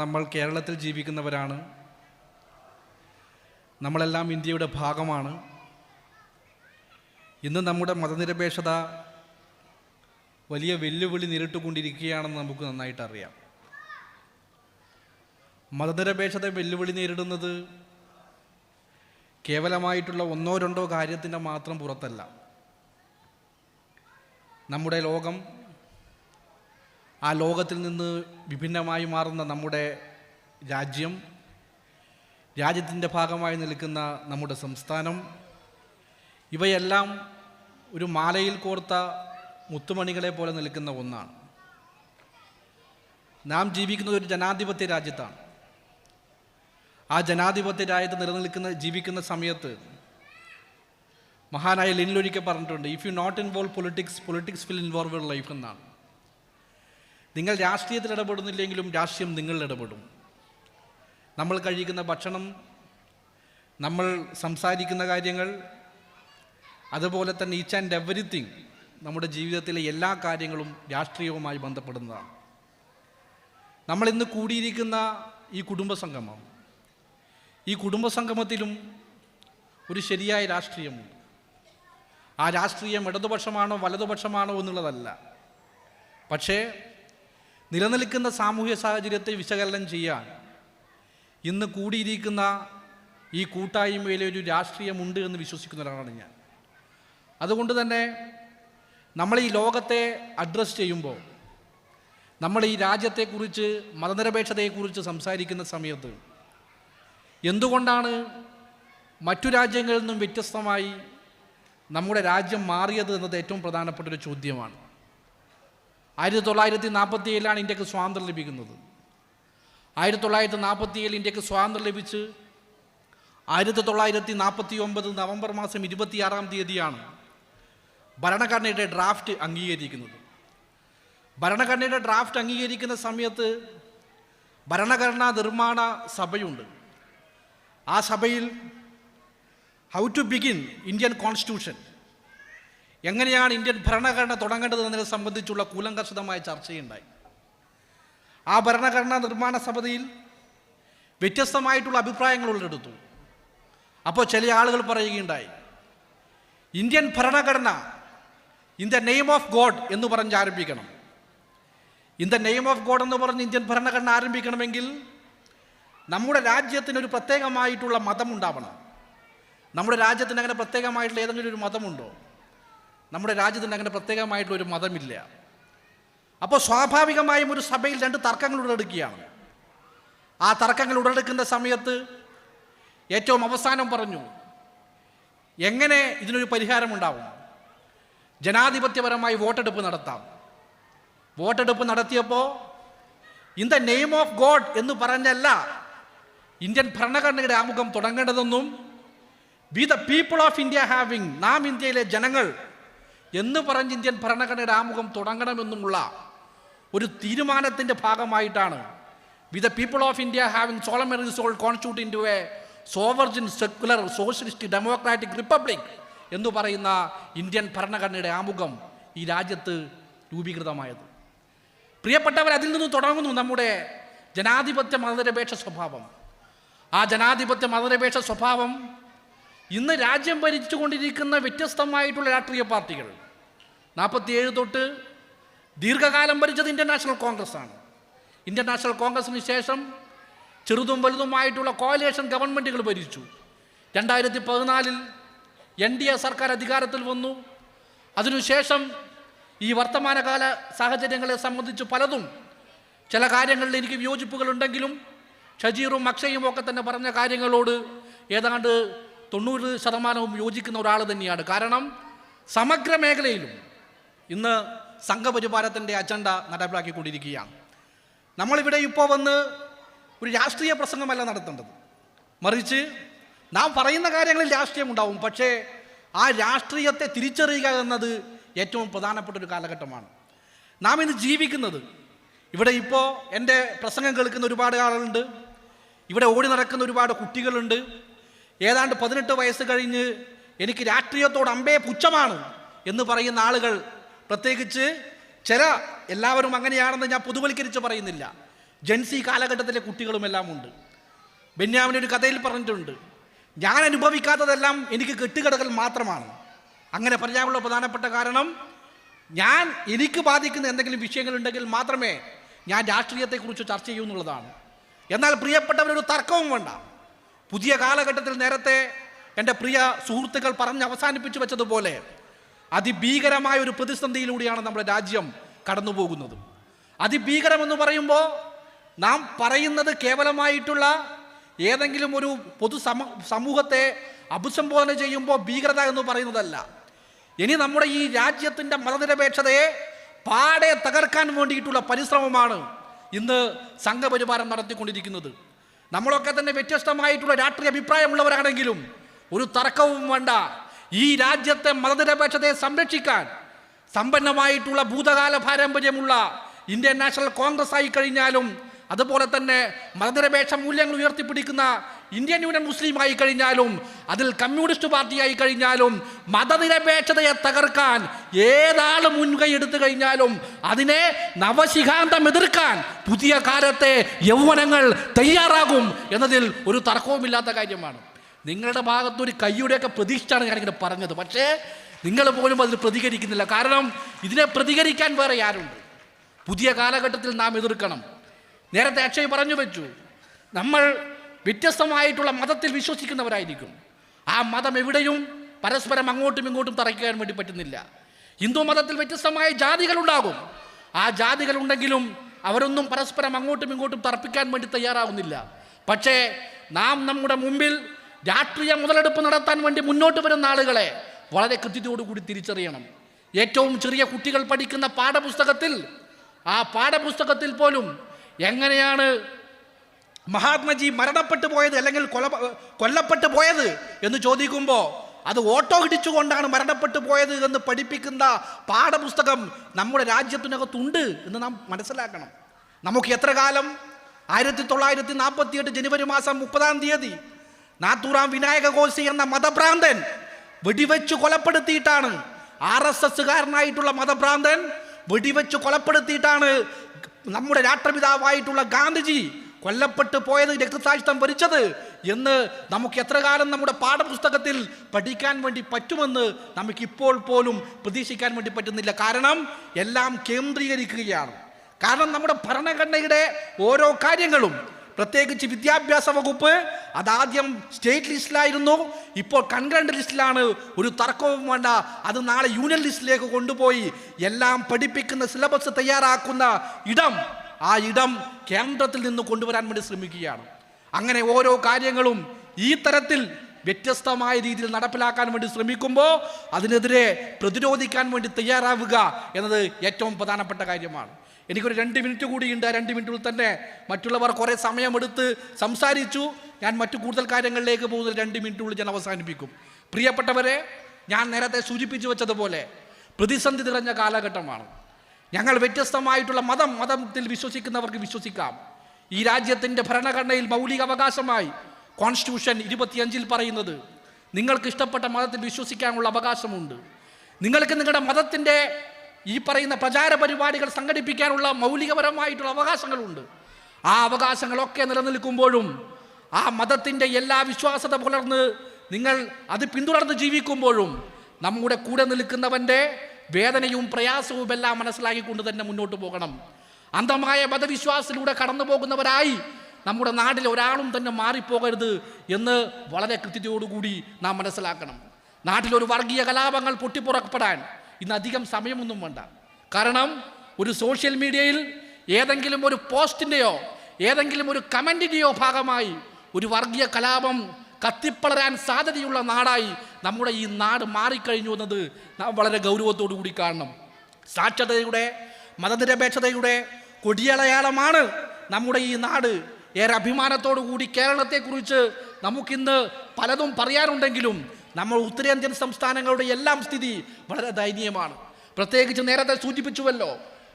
നമ്മൾ കേരളത്തിൽ ജീവിക്കുന്നവരാണ്. നമ്മളെല്ലാം ഇന്ത്യയുടെ ഭാഗമാണ്. ഇന്ന് നമ്മുടെ മതനിരപേക്ഷത വലിയ വെല്ലുവിളി നേരിട്ടുകൊണ്ടിരിക്കുകയാണെന്ന് നമുക്ക് നന്നായിട്ട് അറിയാം. മതനിരപേക്ഷത വെല്ലുവിളി നേരിടുന്നത് കേവലമായിട്ടുള്ള ഒന്നോ രണ്ടോ കാര്യത്തിൻ്റെ മാത്രം പുറത്തല്ല. നമ്മുടെ ലോകം, ആ ലോകത്തിൽ നിന്ന് വിഭിന്നമായി മാറുന്ന നമ്മുടെ രാജ്യം, രാജ്യത്തിൻ്റെ ഭാഗമായി നിൽക്കുന്ന നമ്മുടെ സംസ്ഥാനം, ഇവയെല്ലാം ഒരു മാലയിൽ കോർത്ത മുത്തുമണികളെ പോലെ നിൽക്കുന്ന ഒന്നാണ്. നാം ജീവിക്കുന്നത് ഒരു ജനാധിപത്യ രാജ്യത്താണ്. ആ ജനാധിപത്യ രാജ്യത്ത് ജീവിക്കുന്ന സമയത്ത് മഹാനായ ലെനിൻ ഒരിക്കൽ പറഞ്ഞിട്ടുണ്ട്, if you not involve politics will involve your life എന്നാണ്. നിങ്ങൾ രാഷ്ട്രീയത്തിൽ ഇടപെടുന്നില്ലെങ്കിലും രാഷ്ട്രീയം നിങ്ങളിൽ ഇടപെടും. നമ്മൾ കഴിക്കുന്ന ഭക്ഷണം, നമ്മൾ സംസാരിക്കുന്ന കാര്യങ്ങൾ, അതുപോലെ തന്നെ ഈച്ച് ആൻഡ് എവരിത്തിങ്, നമ്മുടെ ജീവിതത്തിലെ എല്ലാ കാര്യങ്ങളും രാഷ്ട്രീയവുമായി ബന്ധപ്പെടുന്നതാണ്. നമ്മളിന്ന് കൂടിയിരിക്കുന്ന ഈ കുടുംബസംഗമം, ഈ കുടുംബസംഗമത്തിലും ഒരു ശരിയായ രാഷ്ട്രീയമുണ്ട്. ആ രാഷ്ട്രീയം ഇടതുപക്ഷമാണോ വലതുപക്ഷമാണോ എന്നുള്ളതല്ല, പക്ഷേ നിലനിൽക്കുന്ന സാമൂഹ്യ സാഹചര്യത്തെ വിശകലനം ചെയ്യാൻ ഇന്ന് കൂടിയിരിക്കുന്ന ഈ കൂട്ടായ്മയിലെ ഒരു രാഷ്ട്രീയമുണ്ട് എന്ന് വിശ്വസിക്കുന്ന ഒരാളാണ് ഞാൻ. അതുകൊണ്ട് തന്നെ നമ്മൾ ഈ ലോകത്തെ അഡ്രസ്സ് ചെയ്യുമ്പോൾ, നമ്മൾ ഈ രാജ്യത്തെക്കുറിച്ച്, മതനിരപേക്ഷതയെക്കുറിച്ച് സംസാരിക്കുന്ന സമയത്ത് എന്തുകൊണ്ടാണ് മറ്റു രാജ്യങ്ങളിൽ നിന്നും വ്യത്യസ്തമായി നമ്മുടെ രാജ്യം മാറിയത് എന്നത് ഏറ്റവും പ്രധാനപ്പെട്ടൊരു ചോദ്യമാണ്. 1947 ഇന്ത്യക്ക് സ്വാതന്ത്ര്യം ലഭിക്കുന്നത്. 1947 ഇന്ത്യക്ക് സ്വാതന്ത്ര്യം ലഭിച്ച് 1949 നവംബർ മാസം 26 ഭരണഘടനയുടെ ഡ്രാഫ്റ്റ് അംഗീകരിക്കുന്നത്. ഭരണഘടനയുടെ ഡ്രാഫ്റ്റ് അംഗീകരിക്കുന്ന സമയത്ത് ഭരണഘടനാ നിർമ്മാണ സഭയുണ്ട്. ആ സഭയിൽ how to begin Indian constitution, എങ്ങനെയാണ് ഇന്ത്യൻ ഭരണഘടന തുടങ്ങേണ്ടത് എന്നതിനെ സംബന്ധിച്ചുള്ള കൂലങ്കഷമായ ചർച്ചയുണ്ടായി. ആ ഭരണഘടനാ നിർമ്മാണ സഭയിൽ വ്യത്യസ്തമായിട്ടുള്ള അഭിപ്രായങ്ങൾ ഉള്ളെടുത്തു. അപ്പോൾ ചില ആളുകൾ പറയുകയുണ്ടായി, ഇന്ത്യൻ ഭരണഘടന in the name of God എന്ന് പറഞ്ഞ് ആരംഭിക്കണം. In the name of God എന്ന് പറഞ്ഞ് ഇന്ത്യൻ ഭരണഘടന ആരംഭിക്കണമെങ്കിൽ നമ്മുടെ രാജ്യത്തിനൊരു പ്രത്യേകമായിട്ടുള്ള മതമുണ്ടാവണം. നമ്മുടെ രാജ്യത്തിന് അങ്ങനെ പ്രത്യേകമായിട്ടുള്ള ഏതെങ്കിലും ഒരു മതമുണ്ടോ? നമ്മുടെ രാജ്യത്തിന് അങ്ങനെ പ്രത്യേകമായിട്ടുള്ളൊരു മതമില്ല. അപ്പോൾ സ്വാഭാവികമായും ഒരു സഭയിൽ രണ്ട് തർക്കങ്ങൾ ഉടലെടുക്കുകയാണ്. ആ തർക്കങ്ങൾ ഉടലെടുക്കുന്ന സമയത്ത് ഏറ്റവും അവസാനം പറഞ്ഞു, എങ്ങനെ ഇതിനൊരു പരിഹാരമുണ്ടാവും? ജനാധിപത്യപരമായി വോട്ടെടുപ്പ് നടത്താം. വോട്ടെടുപ്പ് നടത്തിയപ്പോൾ in the name of God എന്ന് പറഞ്ഞല്ല ഇന്ത്യൻ ഭരണഘടനയുടെ ആമുഖം തുടങ്ങേണ്ടതെന്നും we the people of India having, നാം ഇന്ത്യയിലെ ജനങ്ങൾ എന്ന് പറഞ്ഞ് ഇന്ത്യൻ ഭരണഘടനയുടെ ആമുഖം തുടങ്ങണമെന്നുമുള്ള ഒരു തീരുമാനത്തിൻ്റെ ഭാഗമായിട്ടാണ് we the people of India having solemnly resolve constitute into a sovereign secular socialist democratic republic എന്ന് പറയുന്ന ഇന്ത്യൻ ഭരണഘടനയുടെ ആമുഖം ഈ രാജ്യത്ത് രൂപീകൃതമായത്. പ്രിയപ്പെട്ടവർ, അതിൽ നിന്ന് തുടങ്ങുന്നു നമ്മുടെ ജനാധിപത്യ മതനിരപേക്ഷ സ്വഭാവം. ആ ജനാധിപത്യ മതനിരപേക്ഷ സ്വഭാവം ഇന്ന് രാജ്യം ഭരിച്ചുകൊണ്ടിരിക്കുന്ന വ്യത്യസ്തമായിട്ടുള്ള രാഷ്ട്രീയ പാർട്ടികൾ, 47 തൊട്ട് ദീർഘകാലം ഭരിച്ചത് ഇന്ത്യൻ നാഷണൽ കോൺഗ്രസ് ആണ്. ഇന്ത്യൻ നാഷണൽ കോൺഗ്രസിന് ശേഷം ചെറുതും വലുതുമായിട്ടുള്ള കോalition ഗവൺമെൻറ്റുകൾ ഭരിച്ചു. 2014 NDA സർക്കാർ അധികാരത്തിൽ വന്നു. അതിനുശേഷം ഈ വർത്തമാനകാല സാഹചര്യങ്ങളെ സംബന്ധിച്ച് പലതും, ചില കാര്യങ്ങളിൽ എനിക്ക് വിയോജിപ്പുകളുണ്ടെങ്കിലും ഷജീറും അക്ഷയും ഒക്കെ തന്നെ പറഞ്ഞ കാര്യങ്ങളോട് ഏതാണ്ട് 90% യോജിക്കുന്ന ഒരാൾ തന്നെയാണ്. കാരണം സമഗ്ര മേഖലയിലും ഇന്ന് സംഘപരിവാരത്തിൻ്റെ അജണ്ട നടപ്പിലാക്കിക്കൊണ്ടിരിക്കുകയാണ്. നമ്മളിവിടെ ഇപ്പോൾ വന്ന് ഒരു രാഷ്ട്രീയ പ്രസംഗമല്ല നടത്തേണ്ടത്, മറിച്ച് നാം പറയുന്ന കാര്യങ്ങളിൽ രാഷ്ട്രീയം ഉണ്ടാവും. പക്ഷേ ആ രാഷ്ട്രീയത്തെ തിരിച്ചറിയുക എന്നത് ഏറ്റവും പ്രധാനപ്പെട്ട ഒരു കാലഘട്ടമാണ്. നാം ഇന്ന് ജീവിക്കുന്നത്. ഇവിടെ ഇപ്പോൾ എൻ്റെ പ്രസംഗം കേൾക്കുന്ന ഒരുപാട് ആളുകളുണ്ട്, ഇവിടെ ഓടി നടക്കുന്ന ഒരുപാട് കുട്ടികളുണ്ട്. ഏതാണ്ട് 18 വയസ്സ് കഴിഞ്ഞ് എനിക്ക് രാഷ്ട്രീയത്തോട് അമ്പേ പുച്ഛമാണ് എന്ന് പറയുന്ന ആളുകൾ, പ്രത്യേകിച്ച് എല്ലാവരും അങ്ങനെയാണെന്ന് ഞാൻ പൊതുവൽക്കരിച്ച് പറയുന്നില്ല, ജെൻസി കാലഘട്ടത്തിലെ കുട്ടികളുമെല്ലാം ഉണ്ട്. ബെന്യാമിൻ ഒരു കഥയിൽ പറഞ്ഞിട്ടുണ്ട്, ഞാൻ അനുഭവിക്കാത്തതെല്ലാം എനിക്ക് കെട്ടുകഥകൾ മാത്രമാണ്. അങ്ങനെ പറയാനുള്ള പ്രധാനപ്പെട്ട കാരണം, എനിക്ക് ബാധിക്കുന്ന എന്തെങ്കിലും വിഷയങ്ങളുണ്ടെങ്കിൽ മാത്രമേ ഞാൻ രാഷ്ട്രീയത്തെക്കുറിച്ച് ചർച്ച ചെയ്യൂ എന്നുള്ളതാണ്. എന്നാൽ പ്രിയപ്പെട്ടവരൊരു തർക്കവും വേണ്ട. പുതിയ കാലഘട്ടത്തിൽ നേരത്തെ എൻ്റെ പ്രിയ സുഹൃത്തുക്കൾ പറഞ്ഞ് അവസാനിപ്പിച്ചു വെച്ചതുപോലെ അതിഭീകരമായ ഒരു പ്രതിസന്ധിയിലൂടെയാണ് നമ്മുടെ രാജ്യം കടന്നു പോകുന്നത്. അതിഭീകരമെന്ന് പറയുമ്പോൾ നാം പറയുന്നത് കേവലമായിട്ടുള്ള ഏതെങ്കിലും ഒരു സമൂഹത്തെ അഭിസംബോധന ചെയ്യുമ്പോൾ ഭീകരത എന്ന് പറയുന്നതല്ല. ഇനി നമ്മുടെ ഈ രാജ്യത്തിൻ്റെ മതനിരപേക്ഷതയെ പാടെ തകർക്കാൻ വേണ്ടിയിട്ടുള്ള പരിശ്രമമാണ് ഇന്ന് സംഘപരിവാരം നടത്തിക്കൊണ്ടിരിക്കുന്നത്. നമ്മളൊക്കെ തന്നെ വ്യത്യസ്തമായിട്ടുള്ള രാഷ്ട്രീയ അഭിപ്രായമുള്ളവരാണെങ്കിലും ഒരു തർക്കവും വേണ്ട, ഈ രാജ്യത്തെ മതനിരപേക്ഷതയെ സംരക്ഷിക്കാൻ സമ്പന്നമായിട്ടുള്ള ഭൂതകാല പാരമ്പര്യമുള്ള ഇന്ത്യൻ നാഷണൽ കോൺഗ്രസ് ആയി കഴിഞ്ഞാലും, അതുപോലെ തന്നെ മതനിരപേക്ഷ മൂല്യങ്ങൾ ഉയർത്തിപ്പിടിക്കുന്ന ഇന്ത്യൻ യൂണിയൻ മുസ്ലിം ആയി കഴിഞ്ഞാലും, അതിൽ കമ്മ്യൂണിസ്റ്റ് പാർട്ടി ആയി കഴിഞ്ഞാലും, മതനിരപേക്ഷതയെ തകർക്കാൻ ഏതാൾ മുൻകൈ എടുത്തു കഴിഞ്ഞാലും അതിനെ നവശിഖാന്തം എതിർക്കാൻ പുതിയ കാലത്തെ യൗവനങ്ങൾ തയ്യാറാകും എന്നതിൽ ഒരു തർക്കവുമില്ലാത്ത കാര്യമാണ്. നിങ്ങളുടെ ഭാഗത്തൊരു കൈയുടെയൊക്കെ പ്രതീക്ഷയാണ് ഞാനിങ്ങനെ പറഞ്ഞത്. പക്ഷേ നിങ്ങൾ പോലും അതിൽ പ്രതികരിക്കുന്നില്ല. കാരണം ഇതിനെ പ്രതികരിക്കാൻ വേറെ ആരുണ്ട്? പുതിയ കാലഘട്ടത്തിൽ നാം എതിർക്കണം. നേരത്തെ അക്ഷയ് പറഞ്ഞു വെച്ചു, നമ്മൾ വ്യത്യസ്തമായിട്ടുള്ള മതത്തിൽ വിശ്വസിക്കുന്നവരായിരിക്കും. ആ മതം എവിടെയും പരസ്പരം അങ്ങോട്ടും ഇങ്ങോട്ടും തറയ്ക്കാൻ വേണ്ടി പറ്റുന്നില്ല. ഹിന്ദു മതത്തിൽ വ്യത്യസ്തമായ ജാതികളുണ്ടാകും. ആ ജാതികളുണ്ടെങ്കിലും അവരൊന്നും പരസ്പരം അങ്ങോട്ടും ഇങ്ങോട്ടും തർപ്പിക്കാൻ വേണ്ടി തയ്യാറാവുന്നില്ല. പക്ഷേ നാം നമ്മുടെ മുമ്പിൽ രാഷ്ട്രീയ മുതലെടുപ്പ് നടത്താൻ വേണ്ടി മുന്നോട്ട് വരുന്ന ആളുകളെ വളരെ കൃത്യതയോടുകൂടി തിരിച്ചറിയണം. ഏറ്റവും ചെറിയ കുട്ടികൾ പഠിക്കുന്ന പാഠപുസ്തകത്തിൽ പോലും എങ്ങനെയാണ് മഹാത്മജി മരണപ്പെട്ടു പോയത് അല്ലെങ്കിൽ കൊല്ലപ്പെട്ടു പോയത് എന്ന് ചോദിക്കുമ്പോൾ അത് ഓട്ടോ ഇടിച്ചുകൊണ്ടാണ് മരണപ്പെട്ടു പോയത് എന്ന് പഠിപ്പിക്കുന്ന പാഠപുസ്തകം നമ്മുടെ രാജ്യത്തിനകത്തുണ്ട് എന്ന് നാം മനസ്സിലാക്കണം. നമുക്ക് എത്ര കാലം 1948 ജനുവരി മാസം 30 നാത്തൂറാം വിനായക ഗോഡ്സെ എന്ന മതഭ്രാന്തൻ വെടിവെച്ച് കൊലപ്പെടുത്തിയിട്ടാണ്, RSSകാരനായിട്ടുള്ള മതഭ്രാന്തൻ വെടിവെച്ച് കൊലപ്പെടുത്തിയിട്ടാണ് നമ്മുടെ രാഷ്ട്രപിതാവായിട്ടുള്ള ഗാന്ധിജി കൊല്ലപ്പെട്ടു പോയത്, രക്തസാക്ഷിത്വം വരിച്ചത് എന്ന് നമുക്ക് എത്ര കാലം നമ്മുടെ പാഠപുസ്തകത്തിൽ പഠിക്കാൻ വേണ്ടി പറ്റുമെന്ന് നമുക്കിപ്പോൾ പോലും പ്രതീക്ഷിക്കാൻ വേണ്ടി പറ്റുന്നില്ല. കാരണം എല്ലാം കേന്ദ്രീകരിക്കുകയാണ്. കാരണം നമ്മുടെ ഭരണഘടനയുടെ ഓരോ കാര്യങ്ങളും, പ്രത്യേകിച്ച് വിദ്യാഭ്യാസ വകുപ്പ്, അതാദ്യം സ്റ്റേറ്റ് ലിസ്റ്റിലായിരുന്നു, ഇപ്പോൾ കൺകറന്റ് ലിസ്റ്റിലാണ്. ഒരു തർക്കവും വേണ്ട, അത് നാളെ യൂണിയൻ ലിസ്റ്റിലേക്ക് കൊണ്ടുപോയി എല്ലാം പഠിപ്പിക്കുന്ന സിലബസ് തയ്യാറാക്കുന്ന ആ ഇടം കേന്ദ്രത്തിൽ നിന്ന് കൊണ്ടുവരാൻ വേണ്ടി ശ്രമിക്കുകയാണ്. അങ്ങനെ ഓരോ കാര്യങ്ങളും ഈ തരത്തിൽ വ്യത്യസ്തമായ രീതിയിൽ നടപ്പിലാക്കാൻ വേണ്ടി ശ്രമിക്കുമ്പോൾ അതിനെതിരെ പ്രതിരോധിക്കാൻ വേണ്ടി തയ്യാറാവുക എന്നത് ഏറ്റവും പ്രധാനപ്പെട്ട കാര്യമാണ്. എനിക്കൊരു 2 മിനിറ്റ് കൂടിയുണ്ട്. ആ 2 മിനിറ്റിൽ തന്നെ മറ്റുള്ളവർ കുറേ സമയമെടുത്ത് സംസാരിച്ചു. ഞാൻ മറ്റു കൂടുതൽ കാര്യങ്ങളിലേക്ക് പോകുന്നത് 2 മിനിറ്റുള്ളിൽ ഞാൻ അവസാനിപ്പിക്കും. പ്രിയപ്പെട്ടവരെ, ഞാൻ നേരത്തെ സൂചിപ്പിച്ചു വെച്ചതുപോലെ പ്രതിസന്ധി നിറഞ്ഞ കാലഘട്ടമാണ്. ഞങ്ങൾ വ്യത്യസ്തമായിട്ടുള്ള മതത്തിൽ വിശ്വസിക്കുന്നവർക്ക് വിശ്വസിക്കാം. ഈ രാജ്യത്തിൻ്റെ ഭരണഘടനയിൽ മൗലിക അവകാശമായി കോൺസ്റ്റിറ്റ്യൂഷൻ 25 പറയുന്നത് നിങ്ങൾക്ക് ഇഷ്ടപ്പെട്ട മതത്തിൽ വിശ്വസിക്കാനുള്ള അവകാശമുണ്ട്. നിങ്ങൾക്ക് നിങ്ങളുടെ മതത്തിൻ്റെ ഈ പറയുന്ന പ്രചാര പരിപാടികൾ സംഘടിപ്പിക്കാനുള്ള മൗലികപരമായിട്ടുള്ള അവകാശങ്ങളുണ്ട്. ആ അവകാശങ്ങളൊക്കെ നിലനിൽക്കുമ്പോഴും ആ മതത്തിൻ്റെ എല്ലാ വിശ്വാസത പുലർന്ന് നിങ്ങൾ അത് പിന്തുടർന്ന് ജീവിക്കുമ്പോഴും നമ്മുടെ കൂടെ നിൽക്കുന്നവൻ്റെ വേദനയും പ്രയാസവും എല്ലാം മനസ്സിലാക്കിക്കൊണ്ട് തന്നെ മുന്നോട്ട് പോകണം. അന്ധമായ മതവിശ്വാസത്തിലൂടെ കടന്നു പോകുന്നവരായി നമ്മുടെ നാട്ടിൽ ഒരാളും തന്നെ മാറിപ്പോകരുത് എന്ന് വളരെ കൃത്യതയോടുകൂടി നാം മനസ്സിലാക്കണം. നാട്ടിലൊരു വർഗീയ കലാപങ്ങൾ പൊട്ടിപ്പുറപ്പെടാൻ ഇന്ന് അധികം സമയമൊന്നും വേണ്ട. കാരണം ഒരു സോഷ്യൽ മീഡിയയിൽ ഏതെങ്കിലും ഒരു പോസ്റ്റിൻ്റെയോ ഏതെങ്കിലും ഒരു കമൻറ്റിൻ്റെയോ ഭാഗമായി ഒരു വർഗീയ കലാപം കത്തിപ്പളരാൻ സാധ്യതയുള്ള നാടായി നമ്മുടെ ഈ നാട് മാറിക്കഴിഞ്ഞു എന്നത് നാം വളരെ ഗൗരവത്തോടു കൂടി കാണണം. സാക്ഷരതയുടെ മതനിരപേക്ഷതയുടെ കൊടിയടയാളമാണ് നമ്മുടെ ഈ നാട്. ഏറെ അഭിമാനത്തോടു കൂടി കേരളത്തെക്കുറിച്ച് നമുക്കിന്ന് പലതും പറയാനുണ്ടെങ്കിലും നമ്മൾ ഉത്തരേന്ത്യൻ സംസ്ഥാനങ്ങളുടെ എല്ലാം സ്ഥിതി വളരെ ദയനീയമാണ്. പ്രത്യേകിച്ച് നേരത്തെ സൂചിപ്പിച്ചുവല്ലോ,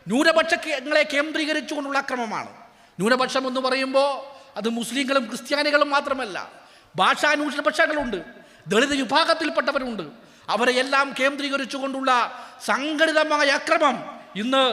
ന്യൂനപക്ഷങ്ങളെ കേന്ദ്രീകരിച്ചുകൊണ്ടുള്ള അക്രമമാണ്. ന്യൂനപക്ഷം എന്ന് പറയുമ്പോൾ അത് മുസ്ലിങ്ങളും ക്രിസ്ത്യാനികളും മാത്രമല്ല, ഭാഷാ ന്യൂനപക്ഷങ്ങളുണ്ട്, ദളിത് വിഭാഗത്തിൽപ്പെട്ടവരുണ്ട്. അവരെ എല്ലാം കേന്ദ്രീകരിച്ചുകൊണ്ടുള്ള സംഘടിതമായ അക്രമം ഇന്ന്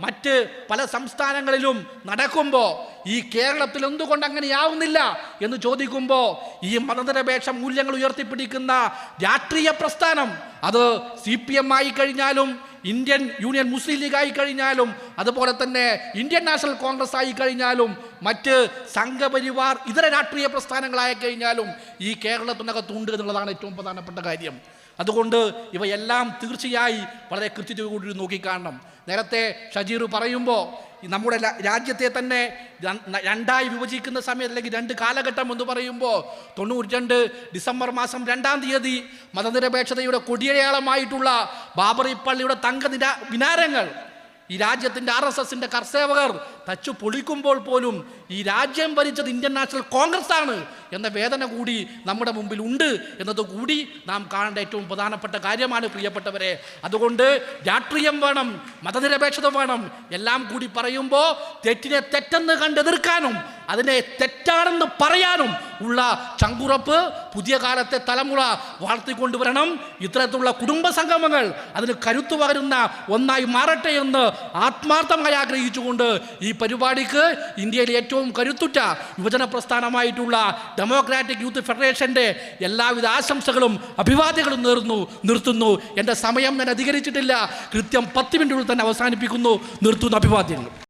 മറ്റ് പല സംസ്ഥാനങ്ങളിലും നടക്കുമ്പോൾ ഈ കേരളത്തിൽ എന്തുകൊണ്ട് അങ്ങനെയാവുന്നില്ല എന്ന് ചോദിക്കുമ്പോൾ ഈ മതനിരപേക്ഷ മൂല്യങ്ങൾ ഉയർത്തിപ്പിടിക്കുന്ന രാഷ്ട്രീയ പ്രസ്ഥാനം അത് CPM ആയി കഴിഞ്ഞാലും ഇന്ത്യൻ യൂണിയൻ മുസ്ലിം ലീഗ് ആയി കഴിഞ്ഞാലും അതുപോലെ തന്നെ ഇന്ത്യൻ നാഷണൽ കോൺഗ്രസ് ആയി കഴിഞ്ഞാലും മറ്റ് സംഘപരിവാർ ഇതര രാഷ്ട്രീയ പ്രസ്ഥാനങ്ങളായി കഴിഞ്ഞാലും ഈ കേരളത്തിനകത്തുണ്ട് എന്നുള്ളതാണ് ഏറ്റവും പ്രധാനപ്പെട്ട കാര്യം. അതുകൊണ്ട് ഇവയെല്ലാം തീർച്ചയായും വളരെ കൃത്യതയോടുകൂടി നോക്കിക്കാണണം. നേരത്തെ ഷജീർ പറയുമ്പോൾ നമ്മുടെ രാജ്യത്തെ തന്നെ രണ്ടായി വിഭജിക്കുന്ന സമയത്ത് അല്ലെങ്കിൽ 2 കാലഘട്ടം എന്ന് പറയുമ്പോൾ 92 ഡിസംബർ മാസം 2-ാം തീയതി മതനിരപേക്ഷതയുടെ കൊടിയടയാളമായിട്ടുള്ള ബാബറി പള്ളിയുടെ മിനാരങ്ങൾ ഈ രാജ്യത്തിൻ്റെ RSSൻ്റെ കർസേവകർ തച്ചു പൊളിക്കുമ്പോൾ പോലും ഈ രാജ്യം ഭരിച്ചത് ഇന്ത്യൻ നാഷണൽ കോൺഗ്രസ് ആണ് എന്ന വേദന കൂടി നമ്മുടെ മുമ്പിൽ ഉണ്ട് എന്നതുകൂടി നാം കാണേണ്ട ഏറ്റവും പ്രധാനപ്പെട്ട കാര്യമാണ് പ്രിയപ്പെട്ടവരെ. അതുകൊണ്ട് രാഷ്ട്രീയം വേണം, മതനിരപേക്ഷത വേണം, എല്ലാം കൂടി പറയുമ്പോൾ തെറ്റിനെ തെറ്റെന്ന് കണ്ടെതിർക്കാനും അതിനെ തെറ്റാണെന്ന് പറയാനും ഉള്ള ചങ്കുറപ്പ് പുതിയ കാലത്തെ തലമുറ വളർത്തിക്കൊണ്ടുവരണം. ഇത്തരത്തിലുള്ള കുടുംബ സംഗമങ്ങൾ അതിന് കരുത്തു പകരുന്ന ഒന്നായി മാറട്ടെ എന്ന് ആത്മാർത്ഥമായി ആഗ്രഹിച്ചുകൊണ്ട് ഈ പരിപാടിക്ക് ഇന്ത്യയിലെ ഏറ്റവും കരുത്തുറ്റ യുവജന പ്രസ്ഥാനമായിട്ടുള്ള ഡെമോക്രാറ്റിക് യൂത്ത് ഫെഡറേഷൻ്റെ എല്ലാവിധ ആശംസകളും അഭിവാദ്യങ്ങളും നിർത്തുന്നു. എൻ്റെ സമയം ഞാൻ അധികരിച്ചിട്ടില്ല. കൃത്യം 10 മിനിറ്റുകൾ തന്നെ അവസാനിപ്പിക്കുന്നു. നിർത്തുന്നു. അഭിവാദ്യങ്ങൾ.